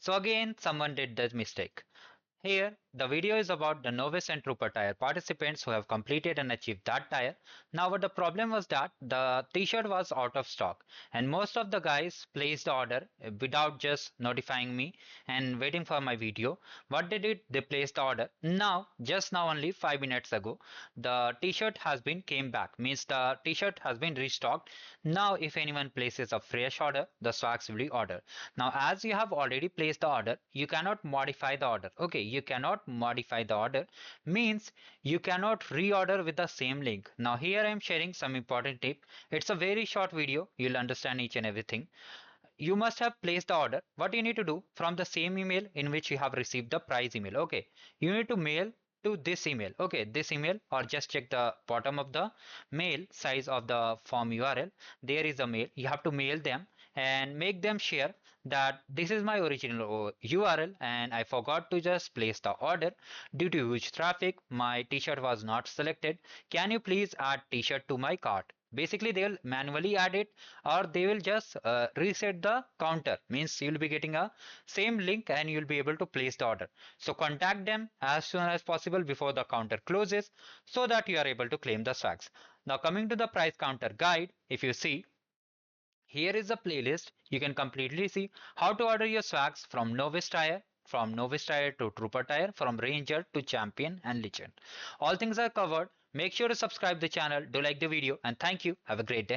So again, someone did the mistake. Here, the video is about the novice and trooper tier participants who have completed and achieved that tier. Now, what the problem was that the t-shirt was out of stock, and most of the guys placed the order without just notifying me and waiting for my video. What they did, they placed the order. Now, just now only 5 minutes ago, the t-shirt has been came back, means the t-shirt has been restocked. Now, if anyone places a fresh order, the swags will be ordered. Now, as you have already placed the order, you cannot modify the order. Okay, you cannot modify the order, means you cannot reorder with the same link. Now, here I am sharing some important tip. It's a very short video. You'll understand each and everything. You must have placed the order. What you need to do, from the same email in which you have received the price email, okay, you need to mail to this email, okay, this email, or just check the bottom of the mail size of the form URL. There is a mail, you have to mail them and make them share that this is my original URL and I forgot to just place the order. Due to huge traffic, my t-shirt was not selected. Can you please add t-shirt to my cart? Basically, they will manually add it, or they will just reset the counter, means you'll be getting a same link and you'll be able to place the order. So contact them as soon as possible before the counter closes so that you are able to claim the swags. Now coming to the price counter guide, if you see, here is a playlist. You can completely see how to order your swags from novice tier to trooper tier, from ranger to champion and legend. All things are covered. Make sure to subscribe the channel, do like the video, and thank you. Have a great day.